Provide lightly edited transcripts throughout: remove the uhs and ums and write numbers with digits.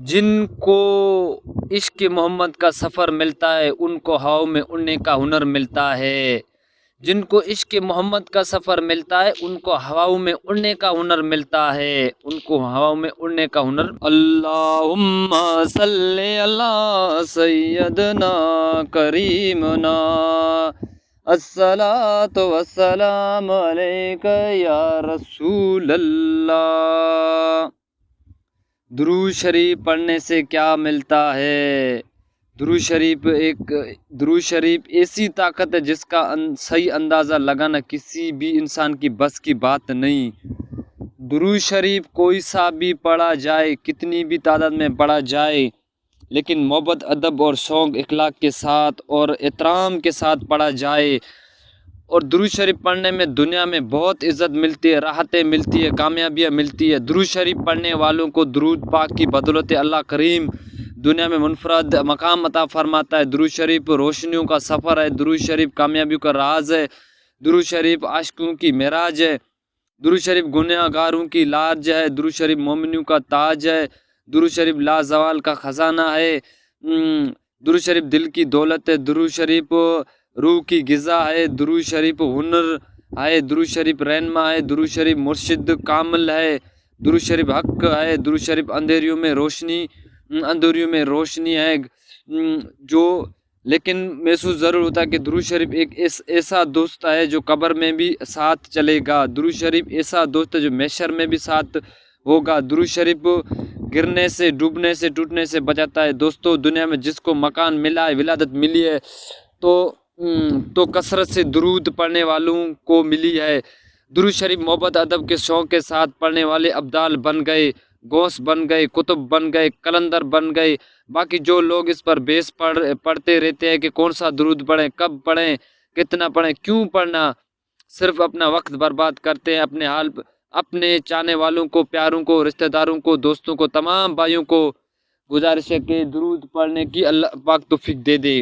جن کو عشق محمد کا سفر ملتا ہے ان کو ہواؤں میں اڑنے کا ہنر ملتا ہے۔ جن کو عشق محمد کا سفر ملتا ہے ان کو ہواؤں میں اڑنے کا ہنر ملتا ہے، ان کو ہواؤں میں اڑنے کا ہنر۔ اللہم صلی علی سیدنا کریمنا الصلاۃ والسلام علیک یا رسول اللہ۔ درود شریف پڑھنے سے کیا ملتا ہے؟ درود شریف ایسی طاقت ہے جس کا صحیح اندازہ لگانا کسی بھی انسان کی بس کی بات نہیں۔ درود شریف کوئی سا بھی پڑھا جائے، کتنی بھی تعداد میں پڑھا جائے، لیکن محبت، ادب اور شوق اخلاق کے ساتھ اور احترام کے ساتھ پڑھا جائے اور درود شریف پڑھنے میں دنیا میں بہت عزت ملتی ہے، راحتیں ملتی ہے، کامیابیاں ملتی ہے۔ درود شریف پڑھنے والوں کو درود پاک کی بدولت اللہ کریم دنیا میں منفرد مقام عطا فرماتا ہے۔ درود شریف روشنیوں کا سفر ہے، درود شریف کامیابیوں کا راز ہے، درود شریف عاشقوں کی معراج ہے، درود شریف گناہ گاروں کی لاج ہے، درود شریف مومنوں کا تاج ہے، درود شریف لازوال کا خزانہ ہے، درود شریف دل کی دولت ہے، درود شریف روح کی غذا ہے، درود شریف ہنر ہے، درود شریف رہنما ہے، درود شریف مرشد کامل ہے، درود شریف حق ہے، درود شریف اندھیریوں میں روشنی ہے۔ لیکن محسوس ضرور ہوتا ہے کہ درود شریف ایک ایسا دوست ہے جو قبر میں بھی ساتھ چلے گا، درود شریف ایسا دوست ہے جو محشر میں بھی ساتھ ہوگا، درود شریف گرنے سے، ڈوبنے سے، ٹوٹنے سے بچاتا ہے۔ دوستو، دنیا میں جس کو مکان ملا ہے، ولادت ملی ہے، تو کثرت سے درود پڑھنے والوں کو ملی ہے۔ درود شریف محبت ادب کے شوق کے ساتھ پڑھنے والے ابدال بن گئے، غوث بن گئے، قطب بن گئے، قلندر بن گئے۔ باقی جو لوگ اس پر بیس پڑھتے رہتے ہیں کہ کون سا درود پڑھیں، کب پڑھیں، کتنا پڑھیں، کیوں پڑھنا، صرف اپنا وقت برباد کرتے ہیں۔ اپنے چاہنے والوں کو، پیاروں کو، رشتہ داروں کو، دوستوں کو، تمام بھائیوں کو گزارش ہے کہ درود پڑھنے کی اللہ پاک توفیق دے دے،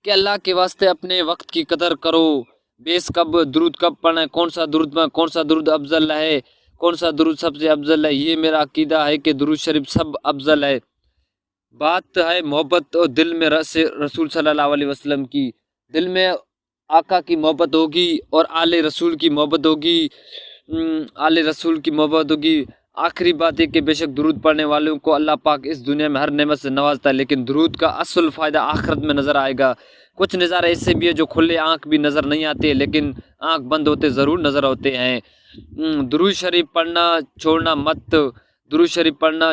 کہ اللہ کے واسطے اپنے وقت کی قدر کرو۔ بیس درود کب پڑھنا ہے، کون سا درود افضل ہے، کون سا درود سب سے افضل ہے، یہ میرا عقیدہ ہے کہ درود شریف سب افضل ہے۔ بات ہے محبت اور دل میں رسول صلی اللہ علیہ وسلم کی، دل میں آقا کی محبت ہوگی اور آل رسول کی محبت ہوگی، آخری بات ہے کہ بے شک درود پڑھنے والوں کو اللہ پاک اس دنیا میں ہر نعمت سے نوازتا ہے، لیکن درود کا اصل فائدہ آخرت میں نظر آئے گا۔ کچھ نظارے ایسے بھی ہے جو کھلے آنکھ بھی نظر نہیں آتے، لیکن آنکھ بند ہوتے ضرور نظر ہوتے ہیں۔ درود شریف پڑھنا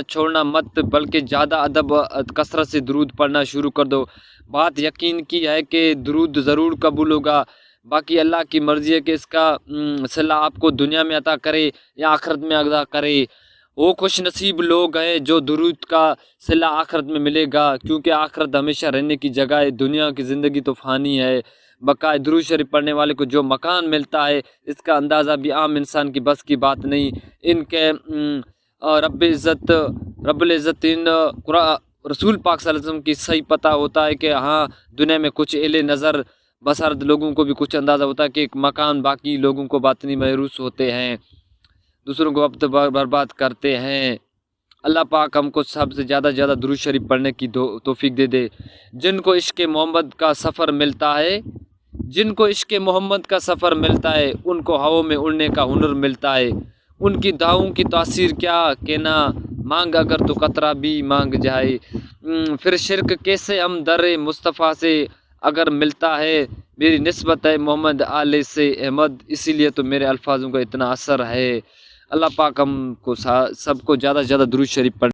چھوڑنا مت، بلکہ زیادہ ادب کثرت سے درود پڑھنا شروع کر دو۔ بات یقین کی ہے کہ درود ضرور قبول ہوگا، باقی اللہ کی مرضی ہے کہ اس کا صلہ آپ کو دنیا میں عطا کرے یا آخرت میں عطا کرے۔ وہ خوش نصیب لوگ ہیں جو درود کا صلہ آخرت میں ملے گا، کیونکہ آخرت ہمیشہ رہنے کی جگہ ہے، دنیا کی زندگی تو فانی ہے۔ بقائے درود شریف پڑھنے والے کو جو مکان ملتا ہے اس کا اندازہ بھی عام انسان کی بس کی بات نہیں۔ ان کے رب العزت رسول پاک صلی اللہ علیہ وسلم کی صحیح پتہ ہوتا ہے کہ ہاں دنیا میں کچھ اہل نظر بصارت لوگوں کو بھی کچھ اندازہ ہوتا ہے کہ ایک مکان باقی لوگوں کو باطنی محروس ہوتے ہیں، دوسروں کو وقت برباد کرتے ہیں۔ اللہ پاک ہم کو سب سے زیادہ درود شریف پڑھنے کی توفیق دے دے۔ جن کو عشق محمد کا سفر ملتا ہے ان کو ہواؤں میں اڑنے کا ہنر ملتا ہے۔ ان کی دعاؤں کی تاثیر کیا کہنا، مانگ اگر تو قطرہ بھی مانگ جائے۔ پھر شرک کیسے ہم در مصطفیٰ سے اگر ملتا ہے، میری نسبت ہے محمد آل سے احمد، اسی لیے تو میرے الفاظوں کا اتنا اثر ہے۔ اللہ پاک ہم کو سب کو زیادہ درود شریف پڑھنے